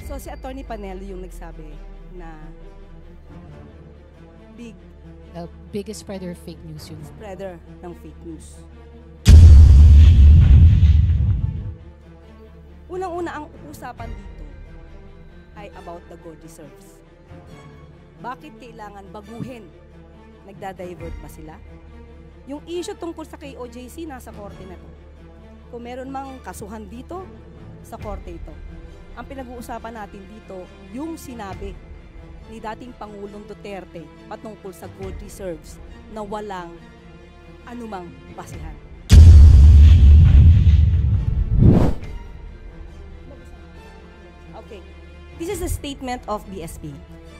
So si Attorney Panelo yung nagsabi na biggest spreader of fake news yun. Spreader ng fake news. Unang-una ang usapan dito ay about the gold reserves. Bakit kailangan baguhin? Nagda-divert ba sila? Yung issue tungkol sa KOJC nasa korte na to. Kung meron mang kasuhan dito, sa korte ito. Ang pinag-uusapan natin dito, yung sinabi ni dating Pangulong Duterte patungkol sa gold reserves na walang anumang basihan. Okay. This is a statement of BSP.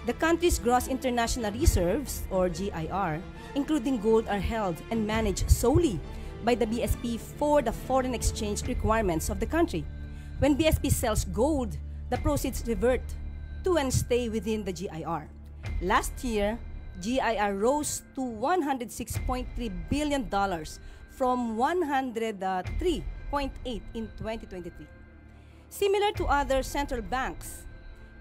The country's gross international reserves, or GIR, including gold, are held and managed solely by the BSP for the foreign exchange requirements of the country. When BSP sells gold, the proceeds revert to and stay within the GIR. Last year, GIR rose to $106.3 billion from $103.8 in 2023. Similar to other central banks,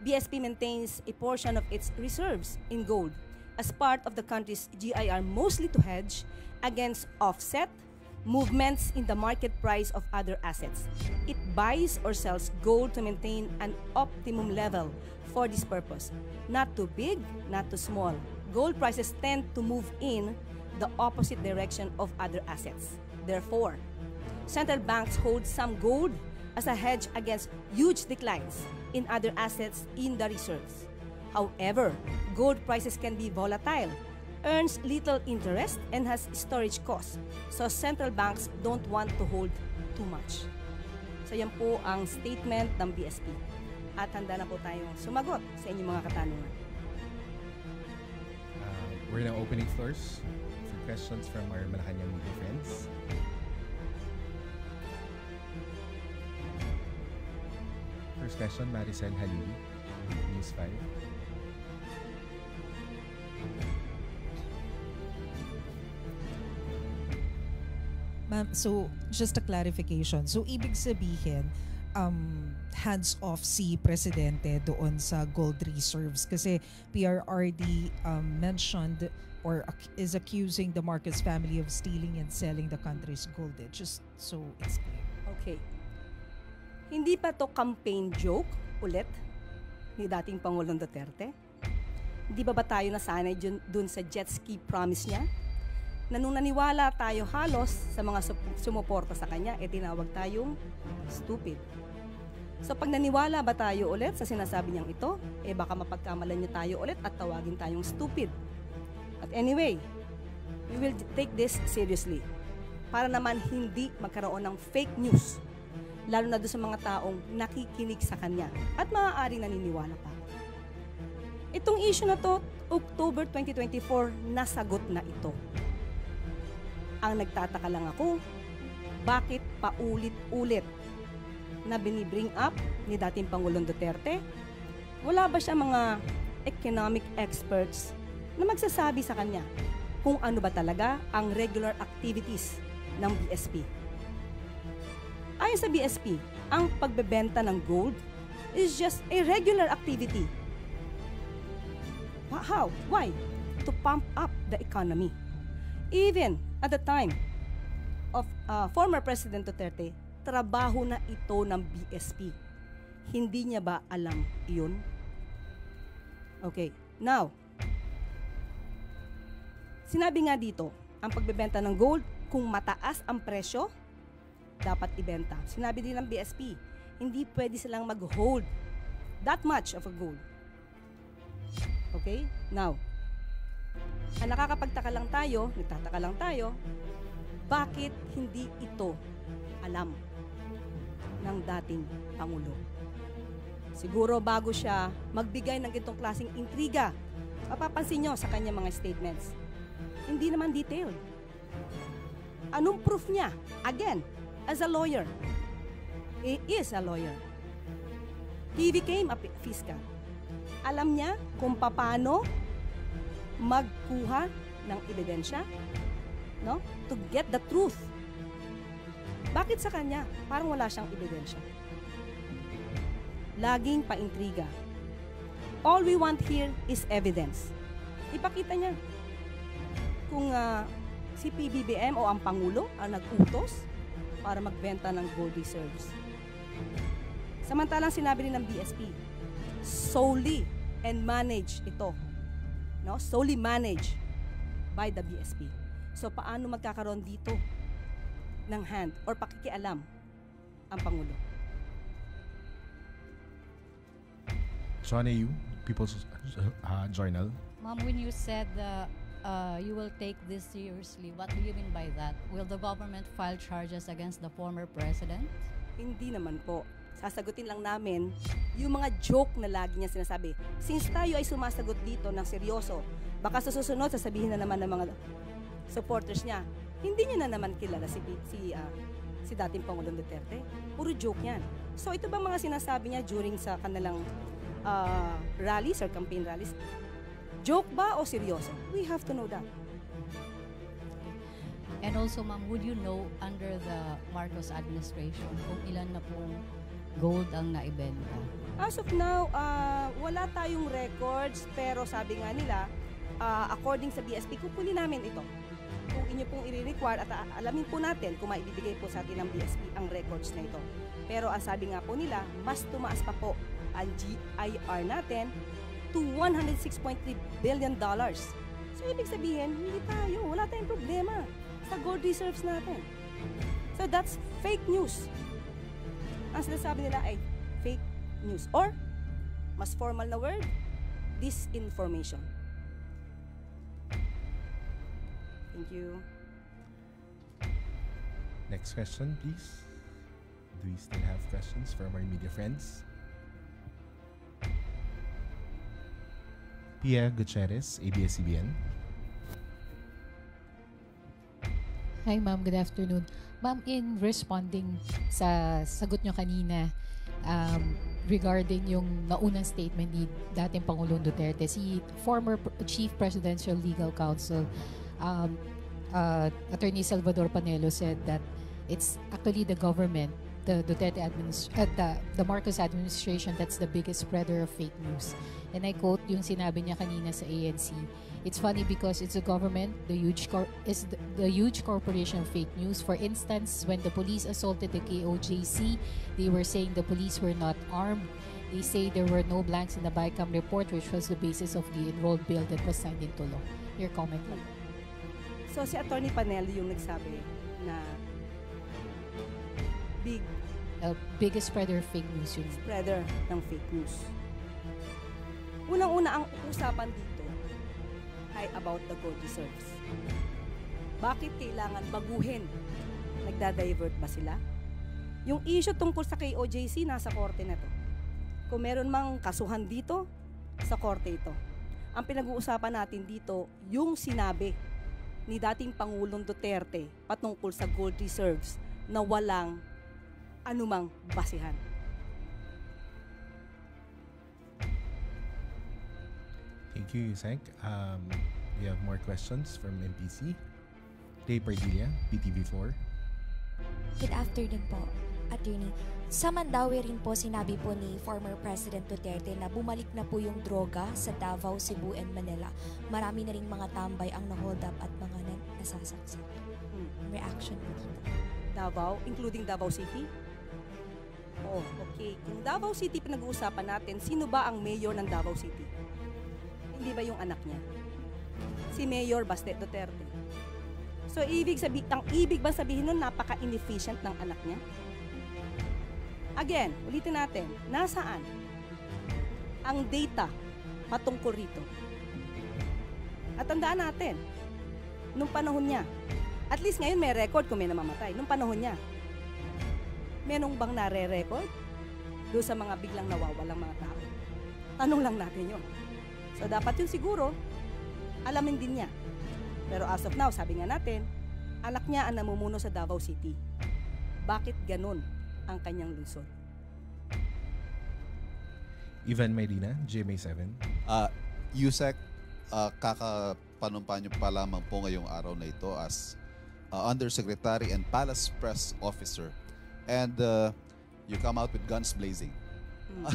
BSP maintains a portion of its reserves in gold as part of the country's GIR, mostly to hedge against offset movements in the market price of other assets. It buys or sells gold to maintain an optimum level for this purpose. Not too big, not too small. Gold prices tend to move in the opposite direction of other assets. Therefore, central banks hold some gold as a hedge against huge declines in other assets in the reserves. However, gold prices can be volatile, earns little interest, and has storage costs. So central banks don't want to hold too much. So yan po ang statement ng BSP. At handa na po tayong sumagot sa inyong mga katanungan. We're now opening floors for questions from our Malacanang media friends. First question, Maricel Halili, News 5. Ma'am, so just a clarification. So ibig sabihin, hands-off si Presidente doon sa gold reserves kasi PRRD mentioned or is accusing the Marcos family of stealing and selling the country's gold. Just so it's clear. Okay. Hindi pa to campaign joke ulit ni dating Pangulong Duterte? Hindi ba tayo nasanay dun sa jet ski promise niya? Na nung naniwala tayo halos sa mga sumuporta sa kanya, tinawag tayong stupid. So pag naniwala ba tayo ulit sa sinasabi niyang ito, baka mapagkamalan niya tayo ulit at tawagin tayong stupid. But anyway, we will take this seriously para naman hindi magkaroon ng fake news, lalo na doon sa mga taong nakikinig sa kanya at maaaring naniniwala pa. Itong issue na to, October 2024, nasagot na ito. Ang nagtataka lang ako, bakit paulit-ulit na binibring up ni dating Pangulong Duterte? Wala ba siya mga economic experts na magsasabi sa kanya kung ano ba talaga ang regular activities ng BSP? Ayon sa BSP, ang pagbebenta ng gold is just a regular activity. How? Why? To pump up the economy. Even at the time of former President Duterte, trabaho na ito ng BSP. Hindi niya ba alam iyon? Okay, now, sinabi nga dito, ang pagbebenta ng gold, kung mataas ang presyo, dapat ibenta. Sinabi din ng BSP, hindi pwede silang mag-hold that much of a gold. Okay? Now, ang nagtataka lang tayo, bakit hindi ito alam ng dating Pangulo? Siguro bago siya magbigay ng itong klaseng intriga, mapapansin nyo sa kanyang mga statements, hindi naman detailed. Anong proof niya? Again, as a lawyer. He is a lawyer. He became a fiscal. Alam niya kung paano magkuha ng ebidensya, no? To get the truth. Bakit sa kanya? Parang wala siyang ebidensya. laging paintriga. All we want here is evidence. Ipakita niya kung si PBBM o ang Pangulo ang nag-utos para magbenta ng gold reserves. Samantalang sinabi rin ng BSP, solely and manage ito. No? Solely managed by the BSP. So paano magkakaroon dito ng hand or pakikialam ang Pangulo? Joanna Yu, People's Journal. Ma'am, when you said you will take this seriously, what do you mean by that? Will the government file charges against the former president? Hindi naman po. Sasagutin lang namin yung mga joke na lagi niya sinasabi. Since tayo ay sumasagot dito ng seryoso, baka sa susunod sasabihin na naman ng mga supporters niya, hindi niyo na naman kilala si dating Pangulong Duterte. Puro joke yan. So ito bang mga sinasabi niya during sa kanilang rallies or campaign rallies? Joke ba o seryoso? We have to know that. And also, ma'am, would you know under the Marcos administration kung ilan na pong gold ang naibenta? As of now, wala tayong records, pero sabi nga nila, according sa BSP, kukunin namin ito. Kung inyo pong i-require at alamin po natin kung maibibigay po sa atin ng BSP ang records na ito. Pero ang sabi nga po nila, mas tumaas pa po ang GIR natin to $106.3 billion. So ibig sabihin, hindi tayo, wala tayong problema sa gold reserves natin. So that's fake news. Ang sinasabi nila ay fake news or mas formal na word, disinformation. Thank you. Next question, please. Do we still have questions from our media friends? Pia Gutierrez, ABS-CBN. Hi ma'am, good afternoon. Ma'am, in responding sa sagot nyo kanina regarding yung naunang statement ni dating Pangulong Duterte, si former Chief Presidential Legal Counsel Attorney Salvador Panelo said that it's actually the government, the Duterte the Marcos administration that's the biggest spreader of fake news. And I quote yung sinabi niya kanina sa ANC. It's funny because it's the government, the huge corporation of fake news. For instance, when the police assaulted the KOJC, they were saying the police were not armed. They say there were no blanks in the BICAM report, which was the basis of the enrolled bill that was signed into law. Your comment, please. So si Attorney Panelo yung nagsabi na biggest spreader of fake news yun. Spreader ng fake news. Unang-una ang usapan dito ay about the gold reserves. Bakit kailangan baguhin? Nagda-divert ba sila? Yung issue tungkol sa KOJC, nasa korte na to. Kung meron mang kasuhan dito, sa korte ito. Ang pinag-uusapan natin dito, yung sinabi ni dating Pangulong Duterte patungkol sa gold reserves na walang anumang basihan. Thank you, Yusek. We have more questions from MPC. Ray Pardilla, PTV4. Good afternoon po, Attorney. Sa Mandawi rin po sinabi po ni former President Duterte na bumalik na po yung droga sa Davao, Cebu, and Manila. Marami na rin mga tambay ang na-hold up at mga nasasaksak. Reaction po dito. Davao, including Davao City? Oh, okay. Kung Davao City pinag-uusapan natin, sino ba ang mayor ng Davao City? Hindi ba yung anak niya? Si Mayor Baste Duterte. So, ang ibig ba sabihin nun, napaka-inefficient ng anak niya? Again, ulitin natin, nasaan ang data patungkol rito? At tandaan natin, nung panahon niya, at least ngayon may record kung may namamatay, nung panahon niya, menong bang nare-record doon sa mga biglang nawawalang mga tao? Tanong lang natin yun. So, dapat yun siguro, alamin din niya. Pero as of now, sabi nga natin, anak niya ang namumuno sa Davao City. Bakit ganun ang kanyang lungsod? Ivan Mayrina, GMA7. Yusek, kakapanumpa niyo pa lamang po ngayong araw na ito as Undersecretary and Palace Press Officer. And you come out with guns blazing.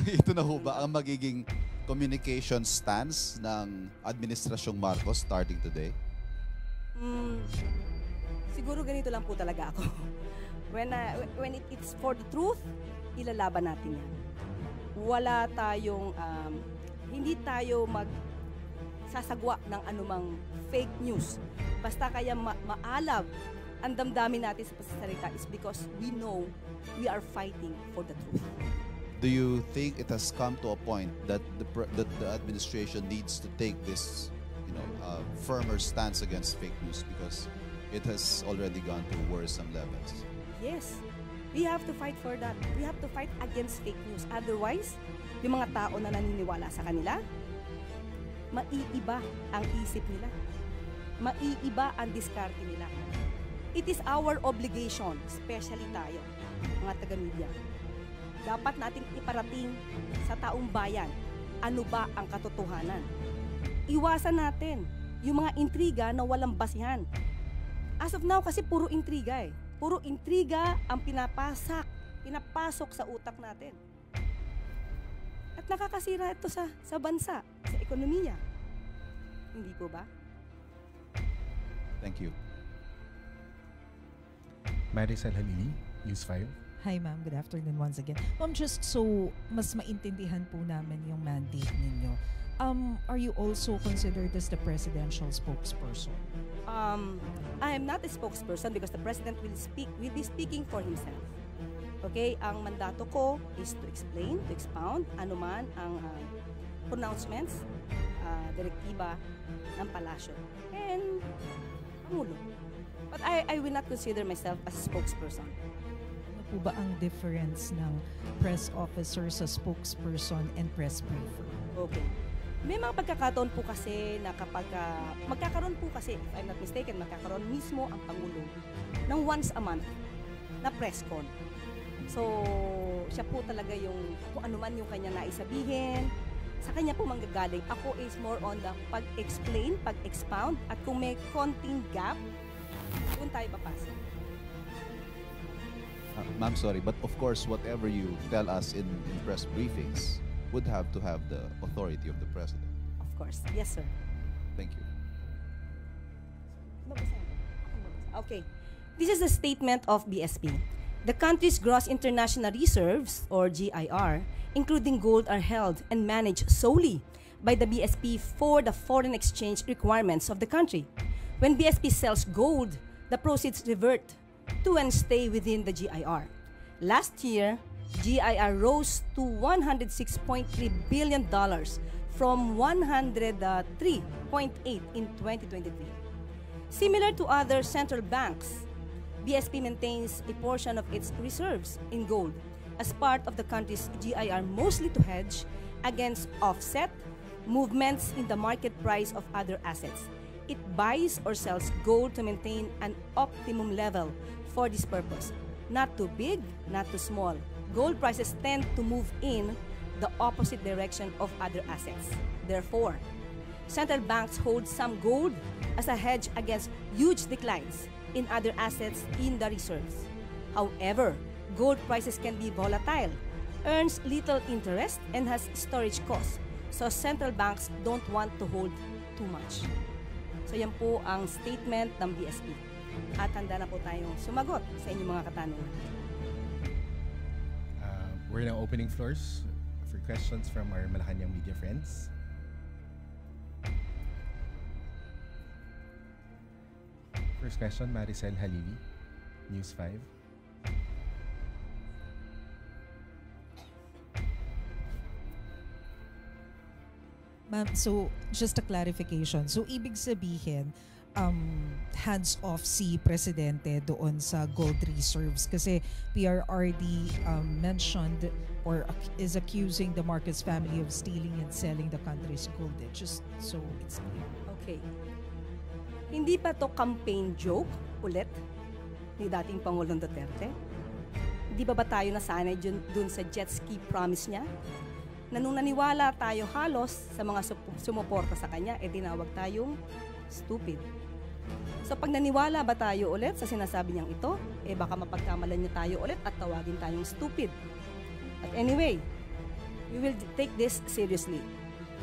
Ito na ho ba ang magiging communication stance ng Administrasyong Marcos starting today? Siguro ganito lang po talaga ako. When it's for the truth, ilalaban natin yan. Wala tayong, hindi tayo magsasagwa ng anumang fake news. Basta kaya maalab ang damdamin natin sa pagsasalita is because we know we are fighting for the truth. Do you think it has come to a point that the administration needs to take this, firmer stance against fake news because it has already gone to worrisome levels? Yes, we have to fight for that. We have to fight against fake news. Otherwise, yung mga tao na naniniwala sa kanila, maiiba ang isip nila. Maiiba ang diskarte nila. It is our obligation, especially tayo, mga taga-media. Dapat nating iparating sa taong bayan ano ba ang katotohanan. Iwasan natin yung mga intriga na walang basihan. As of now, kasi puro intriga eh. Puro intriga ang pinapasok sa utak natin. At nakakasira ito sa bansa, sa ekonomiya. Hindi po ba? Thank you. Maricel Halili, News 5. Hi ma'am, good afternoon once again. Ma'am, just so mas maintindihan po namin yung mandate ninyo, are you also considered as the presidential spokesperson? I am not a spokesperson because the president will be speaking for himself. Okay, ang mandato ko is to explain, to expound anuman ang pronouncements, direktiba ng palasyo and Pangulo. But I will not consider myself as a spokesperson. Ano po ba ang difference ng press officer sa spokesperson and press briefer? Okay. May mga pagkakataon po kasi na kapag magkakaroon po kasi, if I'm not mistaken, magkakaroon mismo ang Pangulo ng once a month na press con. So, siya po talaga yung, kung ano man yung kanya naisabihin, sa kanya po manggagaling. Ako is more on the pag-explain, pag-expound, at kung may konting gap, doon tayo papasok. Ma'am, sorry, but of course, whatever you tell us in press briefings would have to have the authority of the president. Of course. Yes, sir. Thank you. Okay. This is a statement of BSP. The country's gross international reserves, or GIR, including gold, are held and managed solely by the BSP for the foreign exchange requirements of the country. When BSP sells gold, the proceeds revert to and stay within the GIR. Last year, GIR rose to $106.3 billion from $103.8 in 2023. Similar to other central banks, BSP maintains a portion of its reserves in gold as part of the country's GIR, mostly to hedge against offset movements in the market price of other assets. It buys or sells gold to maintain an optimum level for this purpose. Not too big, not too small. Gold prices tend to move in the opposite direction of other assets. Therefore, central banks hold some gold as a hedge against huge declines in other assets in the reserves. However, gold prices can be volatile, earns little interest, and has storage costs. So central banks don't want to hold too much. So yan po ang statement ng BSP. At handa na po tayong sumagot sa inyong mga katanungan. We're now opening floors for questions from our Malacanang media friends. First question, Maricel Halili, News 5. Ma'am, so just a clarification. So ibig sabihin, hands-off si Presidente doon sa gold reserves kasi PRRD mentioned or is accusing the Marcos family of stealing and selling the country's gold. Just so it's clear. Okay. Hindi pa to campaign joke ulit ni dating Pangulong Duterte? Di ba tayo nasanay dun sa jet ski promise niya? Na nung naniwala tayo halos sa mga sumuporta sa kanya, tinawag tayong stupid. So pag naniwala ba tayo ulit sa sinasabi niyang ito, baka mapagkamalan niya tayo ulit at tawagin tayong stupid. At anyway, we will take this seriously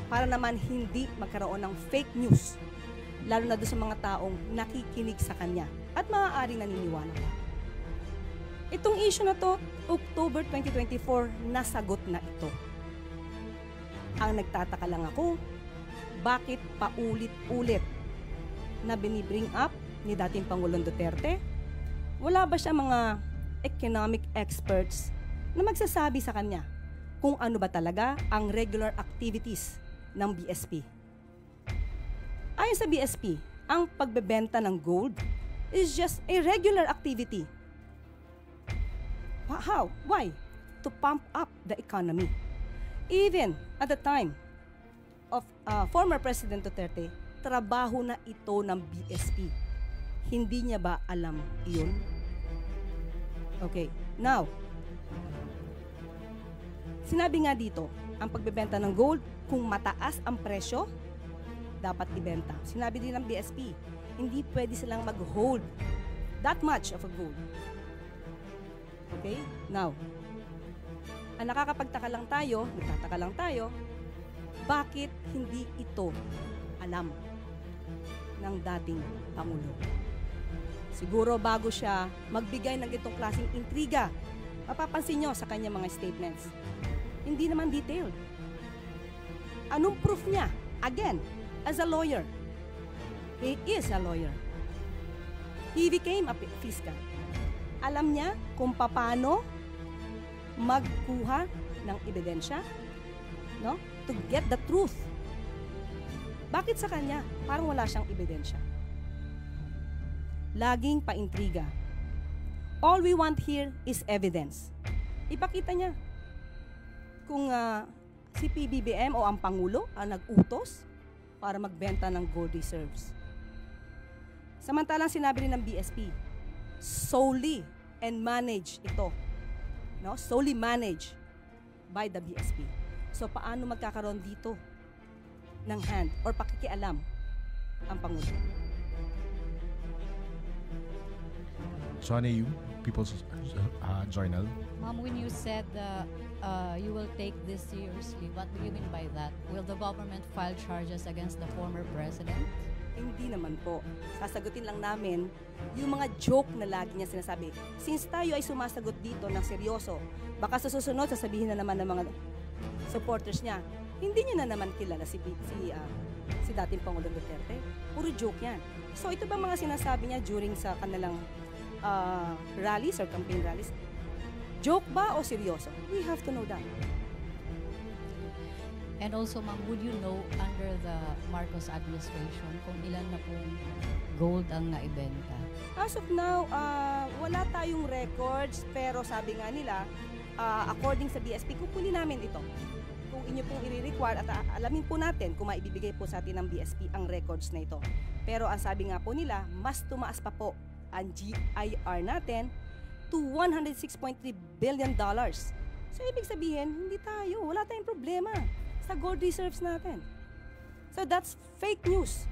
para naman hindi magkaroon ng fake news, lalo na doon sa mga taong nakikinig sa kanya at maaaring naniniwala pa. Itong issue na to, October 2024, nasagot na ito. Ang nagtataka lang ako, bakit paulit-ulit na binibring up ni dating Pangulong Duterte? Wala ba siya mga economic experts na magsasabi sa kanya kung ano ba talaga ang regular activities ng BSP? Ayon sa BSP, ang pagbebenta ng gold is just a regular activity. How? Why? To pump up the economy. Even at the time of former President Duterte, trabaho na ito ng BSP. Hindi niya ba alam iyon? Okay, now, sinabi nga dito, ang pagbebenta ng gold, kung mataas ang presyo, dapat ibenta. Sinabi din ng BSP, hindi pwede silang mag-hold that much of a gold. Okay? Now, ang nagtataka lang tayo, bakit hindi ito alam ng dating Pangulo? Siguro bago siya magbigay ng itong klaseng intriga, mapapansin nyo sa kanyang mga statements, hindi naman detailed. Anong proof niya? Again, as a lawyer. He is a lawyer. He became a fiscal. Alam niya kung paano magkuha ng ebidensya, no? To get the truth. Bakit sa kanya parang wala siyang ebidensya? Laging paintriga. All we want here is evidence. Ipakita niya kung si PBBM o ang Pangulo ang nag-utos para magbenta ng gold reserves. Samantalang sinabi rin ng BSP, solely and manage ito. No? Solely managed by the BSP. So paano magkakaroon dito ng hand or pakikialam ang Pangulo? Shauna Yu, People's Journal. Ma'am, when you said you will take this seriously, what do you mean by that? Will the government file charges against the former president? Hindi naman po. Sasagutin lang namin yung mga joke na lagi niya sinasabi. Since tayo ay sumasagot dito ng seryoso, baka sa susunod sasabihin na naman ng mga supporters niya, hindi niya na naman kilala si dating Pangulong Duterte. Puro joke yan. So ito ba mga sinasabi niya during sa kanilang rallies or campaign rallies? Joke ba o seryoso? We have to know that. And also, ma'am, would you know under the Marcos administration kung ilan na pong gold ang naibenta? As of now, wala tayong records, pero sabi nga nila, according sa BSP, kukunin namin ito. Kung inyo pong i-require at alamin po natin kung maibibigay po sa atin ng BSP ang records na ito. Pero ang sabi nga po nila, mas tumaas pa po ang GIR natin to $106.3 billion. So, ibig sabihin, wala tayong problema sa gold reserves natin. So, that's fake news.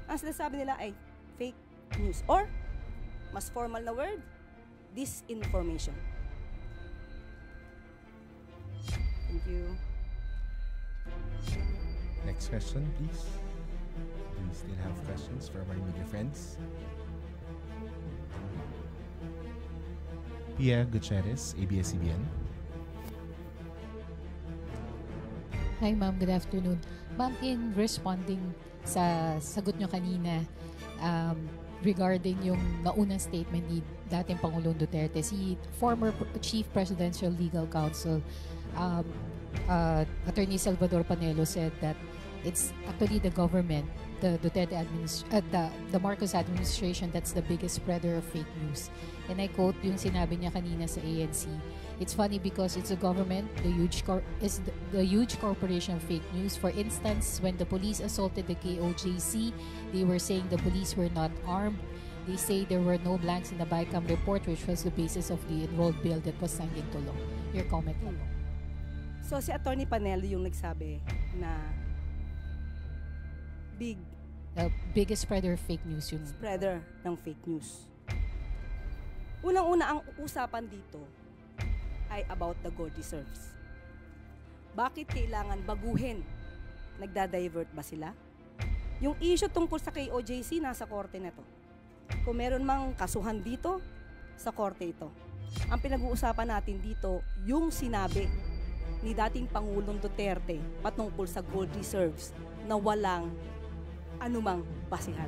Ang sinasabi nila ay fake news. Or, mas formal na word, disinformation. Thank you. Next question, please. Do we still have questions from our media friends? Pia Gutierrez, ABS-CBN. Hi ma'am, good afternoon. Ma'am, in responding sa sagot nyo kanina regarding yung naunang statement ni dating Pangulong Duterte, si former Chief Presidential Legal Counsel Attorney Salvador Panelo said that it's actually the government, the Duterte the Marcos administration that's the biggest spreader of fake news. And I quote yung sinabi niya kanina sa ANC, it's funny because it's the government, the huge corporation of fake news. For instance, when the police assaulted the KOJC, they were saying the police were not armed. They say there were no blanks in the BICAM report, which was the basis of the enrolled bill that was signed into law. Your comment po. So si Attorney Panelo yung nagsabi na the biggest spreader of fake news yun. Spreader ng fake news. Unang-una ang usapan dito ay about the gold reserves. Bakit kailangan baguhin? Nagda-divert ba sila? Yung issue tungkol sa KOJC, nasa korte na to. Kung meron mang kasuhan dito, sa korte ito. Ang pinag-uusapan natin dito, yung sinabi ni dating Pangulong Duterte patungkol sa gold reserves na walang anumang basihan.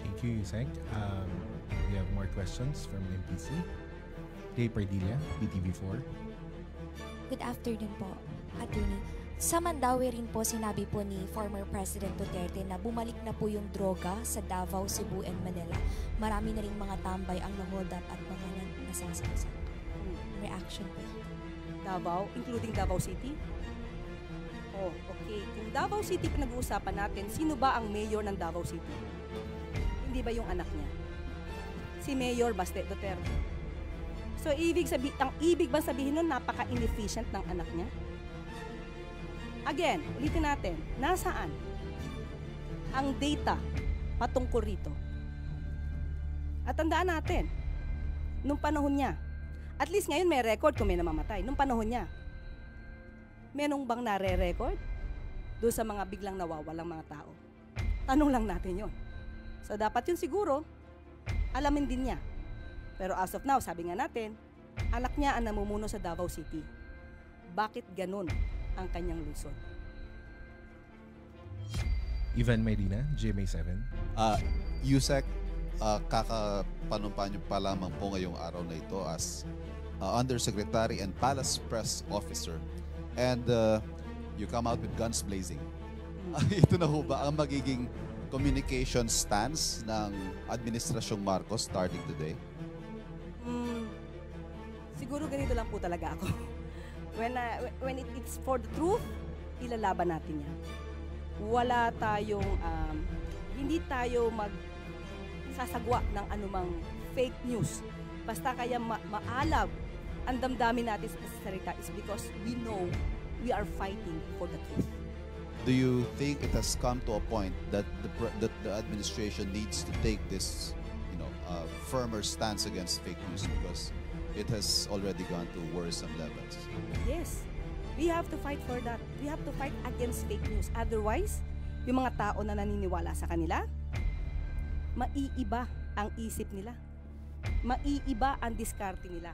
Thank you, Yusek. We have more questions from MPC. Ray Pardilla, PTV4. Good afternoon po, Attorney. Sa Mandaue rin po sinabi po ni former President Duterte na bumalik na po yung droga sa Davao, Cebu, and Manila. Marami na rin mga tambay ang na-hold up at mga nasasaksak. Reaction po. Davao, including Davao City? Oh, okay. Kung Davao City pinag-uusapan natin, sino ba ang mayor ng Davao City? Hindi ba yung anak niya? Si Mayor Baste Duterte. So, ang ibig ba sabihin nun, napaka-inefficient ng anak niya? Again, ulitin natin, nasaan ang data patungkol rito? At tandaan natin, nung panahon niya, at least ngayon may record kung may namamatay, nung panahon niya, merong bang nare-record doon sa mga biglang nawawalang mga tao? Tanong lang natin yon. So dapat yun siguro, alamin din niya. Pero as of now, sabi nga natin, anak niya ang namumuno sa Davao City. Bakit ganun ang kanyang lungsod? Ivan Medina, GMA7. Yusek, kakapanumpa niyo pa lamang po ngayong araw na ito as Undersecretary and Palace Press Officer. And you come out with guns blazing. Ito na ho ba ang magiging communication stance ng Administrasyong Marcos starting today? Siguro ganito lang po talaga ako. When it's for the truth, ilalaban natin yan. Wala tayong, hindi tayo magsasagwa ng anumang fake news. Basta kaya maalab ang damdamin natin sa salita is because we know we are fighting for the truth. Do you think it has come to a point that the administration needs to take this, firmer stance against fake news because it has already gone to worrisome levels? Yes. We have to fight for that. We have to fight against fake news. Otherwise, yung mga tao na naniniwala sa kanila, maiiba ang isip nila. Maiiba ang diskarte nila.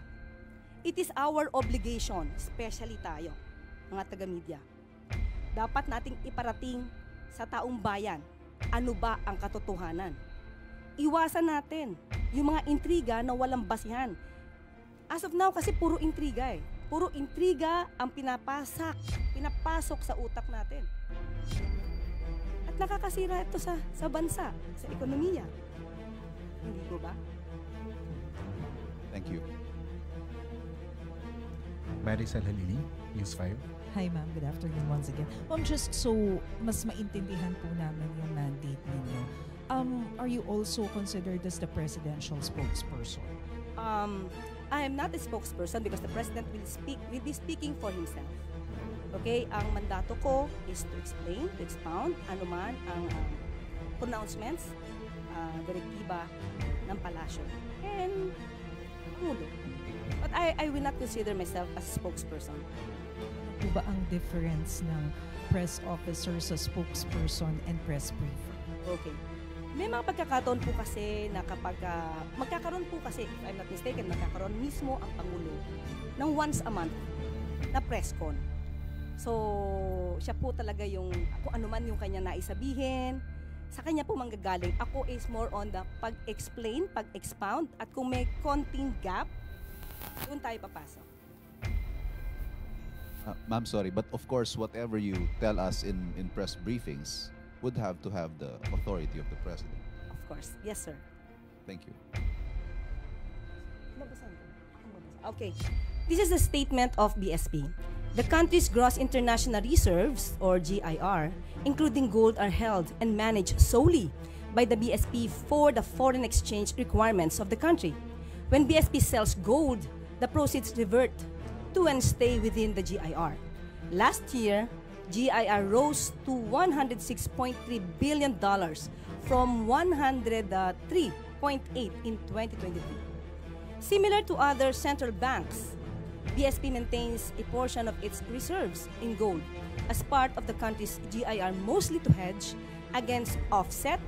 It is our obligation, especially tayo, mga taga-media. Dapat nating iparating sa taong bayan, ano ba ang katotohanan. Iwasan natin yung mga intriga na walang basihan. As of now, kasi puro intriga eh. Puro intriga ang pinapasok sa utak natin. At nakakasira ito sa bansa, sa ekonomiya. Hindi ko ba? Thank you. Maricel Halili, News 5. Hi ma'am, good afternoon once again. Ma'am, just so mas maintindihan po namin yung mandate ninyo, are you also considered as the presidential spokesperson? I am not a spokesperson because the president will be speaking for himself. Okay, ang mandato ko is to explain, to expound anuman ang pronouncements, direktiba ng palasyo and Pangulo. But I will not consider myself as a spokesperson. Ano ba ang difference ng press officer sa spokesperson and press briefer? Okay. May mga pagkakataon po kasi na kapag magkakaroon po kasi, if I'm not mistaken, magkakaroon mismo ang Pangulo ng once a month na press con. So, siya po talaga yung, kung ano man yung kanya naisabihin, sa kanya po manggagaling. Ako is more on the pag-explain, pag-expound, at kung may konting gap, doon tayo papasok. Ma'am, sorry, but of course, whatever you tell us in press briefings would have to have the authority of the president. Of course. Yes, sir. Thank you. Okay. This is a statement of BSP. The country's gross international reserves, or GIR, including gold, are held and managed solely by the BSP for the foreign exchange requirements of the country. When BSP sells gold, the proceeds revert to and stay within the GIR. Last year, GIR rose to $106.3 billion from $103.8 in 2023. Similar to other central banks, BSP maintains a portion of its reserves in gold as part of the country's GIR, mostly to hedge against offset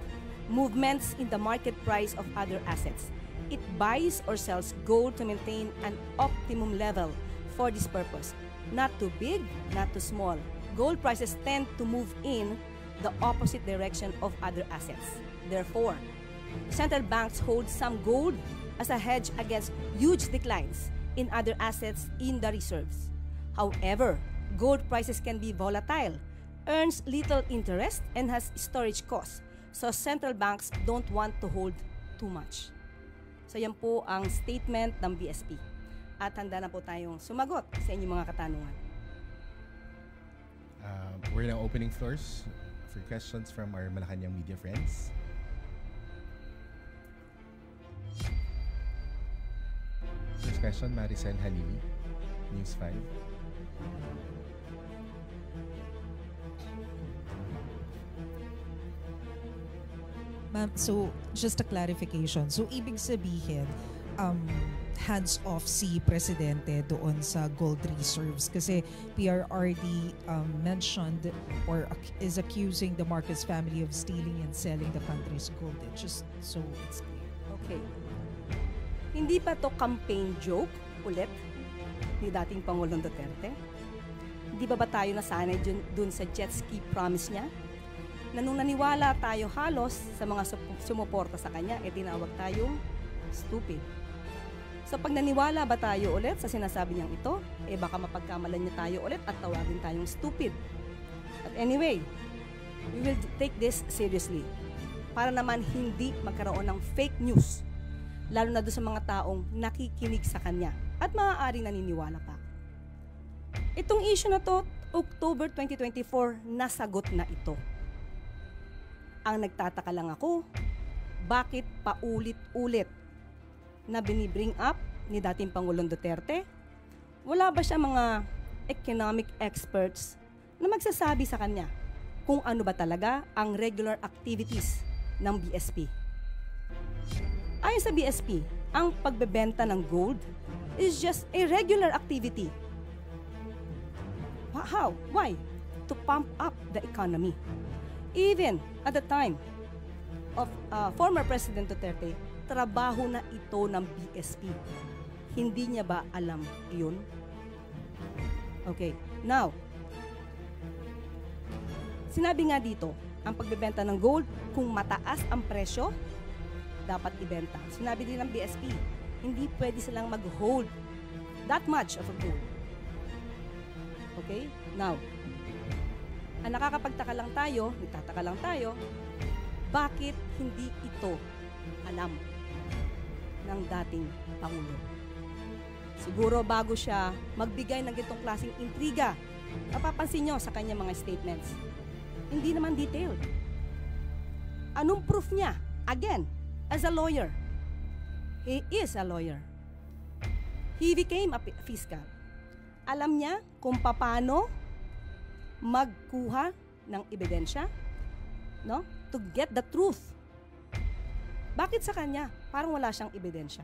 movements in the market price of other assets. It buys or sells gold to maintain an optimum level for this purpose. Not too big, not too small. Gold prices tend to move in the opposite direction of other assets. Therefore, central banks hold some gold as a hedge against huge declines in other assets in the reserves. However, gold prices can be volatile, earns little interest, and has storage costs. So central banks don't want to hold too much. So yan po ang statement ng BSP. At handa na po tayong sumagot sa inyong mga katanungan. We're now opening floors for questions from our Malacanang media friends. First question, Maricel Halili, News 5. Ma'am, so just a clarification. So ibig sabihin, hands-off si Presidente doon sa gold reserves kasi PRRD mentioned or is accusing the Marcos family of stealing and selling the country's gold. Just so it's clear. Okay. Hindi pa to campaign joke ulit ni dating Pangulong Duterte? Hindi ba tayo nasanay dun sa jet ski promise niya? Na nung naniwala tayo halos sa mga sumuporta sa kanya, tinawag tayong stupid. So pag naniwala ba tayo ulit sa sinasabi niyang ito, baka mapagkamalan niya tayo ulit at tawagin tayong stupid. But anyway, we will take this seriously para naman hindi magkaroon ng fake news, lalo na doon sa mga taong nakikinig sa kanya at maaaring naniniwala pa. Itong issue na to, October 2024, nasagot na ito. Ang nagtataka lang ako, bakit paulit-ulit na binibring up ni dating Pangulong Duterte? Wala ba siya mga economic experts na magsasabi sa kanya kung ano ba talaga ang regular activities ng BSP? Ayon sa BSP, ang pagbebenta ng gold is just a regular activity. How? Why? To pump up the economy. Even at the time of former President Duterte, trabaho na ito ng BSP. Hindi niya ba alam yun? Okay, now, sinabi nga dito, ang pagbebenta ng gold, kung mataas ang presyo, dapat ibenta. Sinabi din ng BSP, hindi pwede silang mag-hold that much of a gold. Okay, now, ang nakakapagtaka lang tayo, nagtataka lang tayo, bakit hindi ito alam ng dating Pangulo? Siguro bago siya magbigay ng ganitong klaseng intriga, mapapansin nyo sa kanyang mga statements, hindi naman detailed. Anong proof niya? Again, as a lawyer. He is a lawyer. He became a fiscal. Alam niya kung paano magkuha ng ebidensya, no? To get the truth. Bakit sa kanya? Parang wala siyang ebidensya.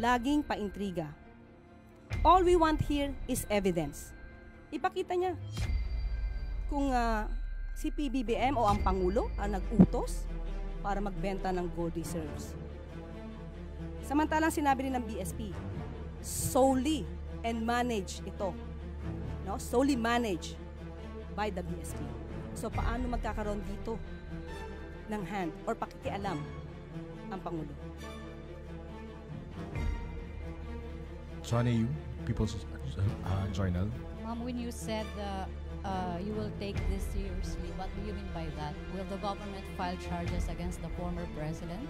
Laging paintriga. All we want here is evidence. Ipakita niya kung si PBBM o ang Pangulo ang nag-utos para magbenta ng gold reserves. Samantalang sinabi rin ng BSP, solely and manage ito. No? Solely managed by the BSP. So paano magkakaroon dito ng hand or pakikialam ang Pangulo? Johnny Yu, People's Journal. Ma'am, when you said you will take this seriously, what do you mean by that? Will the government file charges against the former president?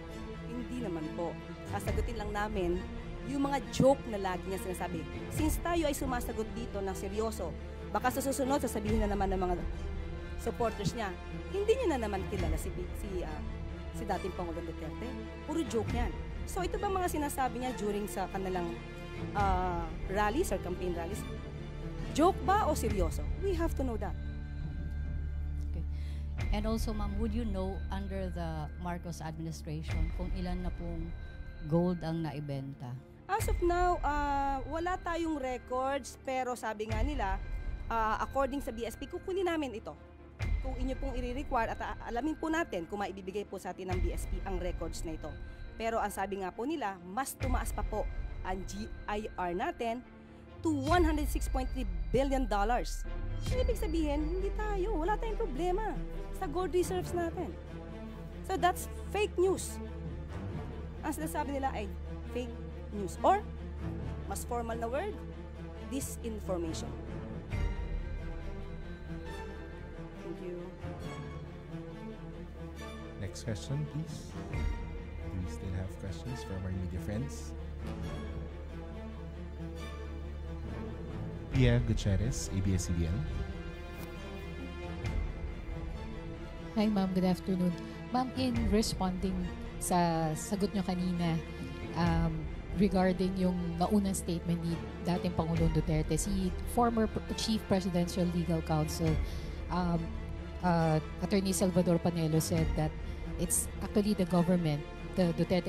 Hindi naman po. Sasagutin lang namin yung mga joke na lagi niya sinasabi. Since tayo ay sumasagot dito ng seryoso, baka sa susunod sasabihin na naman ng mga supporters niya, hindi niya na naman kilala si dating Pangulong Duterte. Puro joke yan. So ito ba mga sinasabi niya during sa kanilang rallies or campaign rallies? Joke ba o seryoso? We have to know that. Okay. And also, ma'am, would you know under the Marcos administration kung ilan na pong gold ang naibenta? As of now, wala tayong records, pero sabi nga nila, according sa BSP, kukunin namin ito. Kung inyo pong i-require at alamin po natin kung maibibigay po sa atin ng BSP ang records na ito. Pero ang sabi nga po nila, mas tumaas pa po ang GIR natin to $106.3 billion. Ibig sabihin, hindi tayo, wala tayong problema sa gold reserves natin. So that's fake news. Ang sinasabi nila ay fake news or mas formal na word, disinformation. Thank you. Next question, please. Do we still have questions from our media friends? Pia Gutierrez, ABS-CBN. Hi ma'am, good afternoon. Ma'am, in responding sa sagot nyo kanina regarding yung naunang statement ni dating Pangulong Duterte, si former Chief Presidential Legal Counsel Attorney Salvador Panelo said that it's actually the government, the Duterte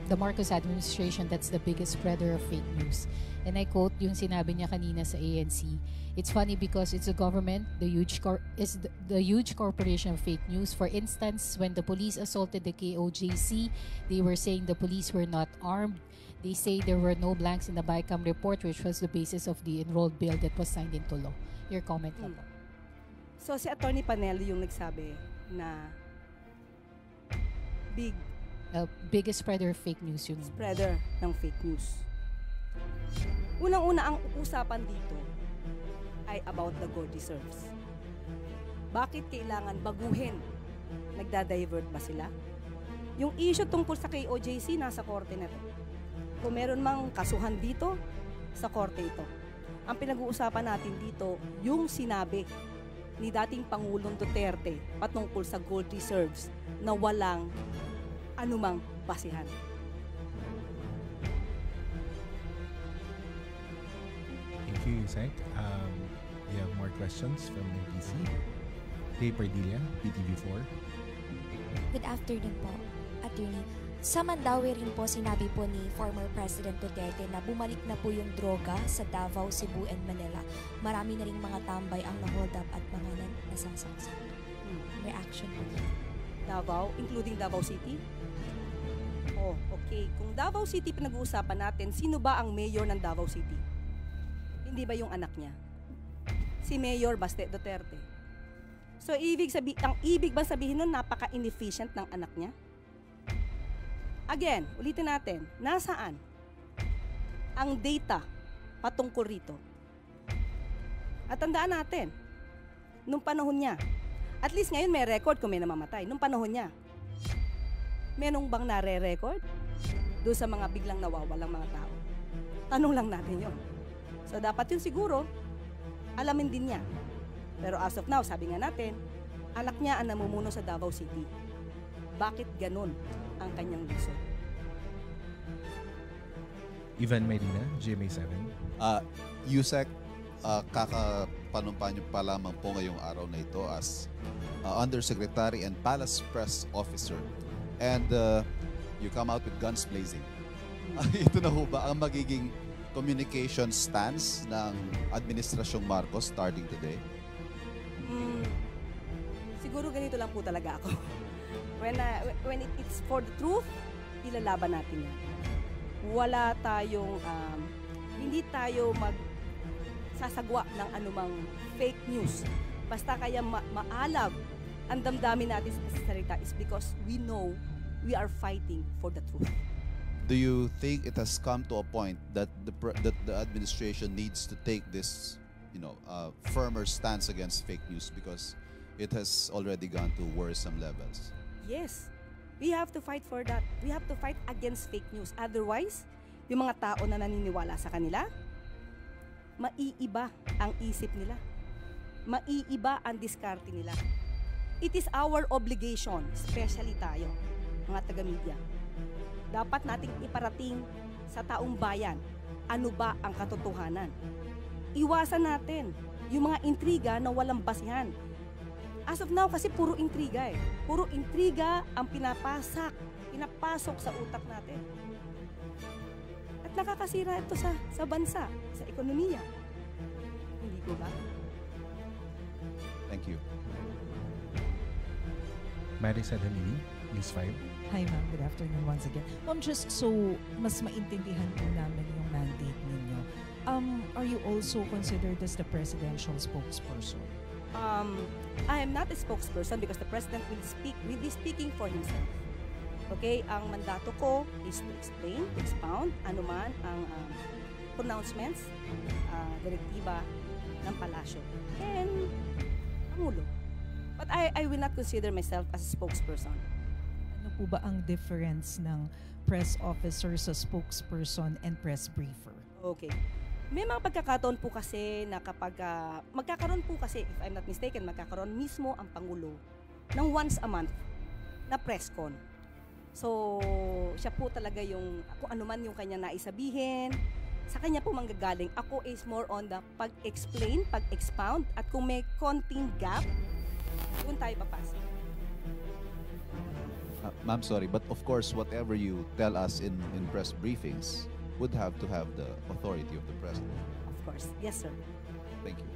the Marcos administration that's the biggest spreader of fake news. And I quote yung sinabi niya kanina sa ANC, "It's funny because it's the government, the huge corporation of fake news. For instance, when the police assaulted the KOJC, they were saying the police were not armed. They say there were no blanks in the BICAM report, which was the basis of the enrolled bill that was signed into law." Your comment lang po. So si Attorney Panelo yung nagsabi na Biggest spreader of fake news yun. Spreader ng fake news. Unang-una ang usapan dito ay about the gold reserves. Bakit kailangan baguhin? Nagda-divert ba sila? Yung issue tungkol sa KOJC, nasa korte na to. Kung meron mang kasuhan dito, sa korte ito. Ang pinag-uusapan natin dito, yung sinabi ni dating Pangulong Duterte patungkol sa gold reserves na walang anumang basihan. Thank you, Yusek. We have more questions from NPC. Ray Pardilla, PTV4. Good afternoon po, Attorney. Sa Mandaue rin po sinabi po ni former President Duterte na bumalik na po yung droga sa Davao, Cebu, and Manila. Marami na rin mga tambay ang na-hold up at mga nasasaksak. Reaction po dito. Davao, including Davao City? Oh, okay. Kung Davao City pinag-uusapan natin, sino ba ang mayor ng Davao City? Hindi ba yung anak niya? Si Mayor Baste Duterte. So, ang ibig ba sabihin nun, napaka-inefficient ng anak niya? Again, ulitin natin, nasaan ang data patungkol rito? At tandaan natin, nung panahon niya, at least ngayon may record kung may namamatay. Nung panahon niya, menong bang nare-record doon sa mga biglang nawawalang mga tao? Tanong lang natin yon. So dapat yun siguro, alamin din niya. Pero as of now, sabi nga natin, anak niya ang namumuno sa Davao City. Bakit ganun ang kanyang gusto? Ivan Marina, GMA7. Yusek, kakapanumpa niyo pa lamang po ngayong araw na ito as Undersecretary and Palace Press Officer. And you come out with guns blazing. Ito na ho ba ang magiging communication stance ng Administrasyong Marcos starting today? Siguro ganito lang po talaga ako. When it's for the truth, ilalaban natin yan. Wala tayong, hindi tayo magsasagwa ng anumang fake news. Basta kaya maalab ang damdamin natin sa salita is because we know we are fighting for the truth. Do you think it has come to a point that the administration needs to take this, firmer stance against fake news because it has already gone to worrisome levels? Yes. We have to fight for that. We have to fight against fake news. Otherwise, yung mga tao na naniniwala sa kanila, maiiba ang isip nila. Maiiba ang diskarte nila. It is our obligation, especially tayo, mga taga-media. Dapat nating iparating sa taong bayan, ano ba ang katotohanan. Iwasan natin yung mga intriga na walang basihan. As of now, kasi puro intriga eh. Puro intriga ang pinapasak pinapasok sa utak natin. At nakakasira ito sa bansa, sa ekonomiya. Hindi ko ba? Thank you. Maricel Hamili, News 5. Hi ma'am, good afternoon once again. Ma'am, just so mas maintindihan po namin yung mandate ninyo, are you also considered as the presidential spokesperson? I am not a spokesperson because the president will be speaking for himself. Okay, ang mandato ko is to explain, to expound, anuman ang pronouncements, direktiba ng palasyo and Pangulo. But I will not consider myself as a spokesperson. Ano po ba ang difference ng press officer sa spokesperson and press briefer? Okay. May mga pagkakataon po kasi na kapag magkakaroon po kasi, if I'm not mistaken, magkakaroon mismo ang Pangulo ng once a month na press con. So, siya po talaga yung, kung ano man yung kanya naisabihin, sa kanya po manggagaling. Ako is more on the pag-explain, pag-expound, at kung may konting gap, doon tayo papasok. Ma'am, sorry, but of course, whatever you tell us in press briefings would have to have the authority of the president. Of course. Yes, sir. Thank you.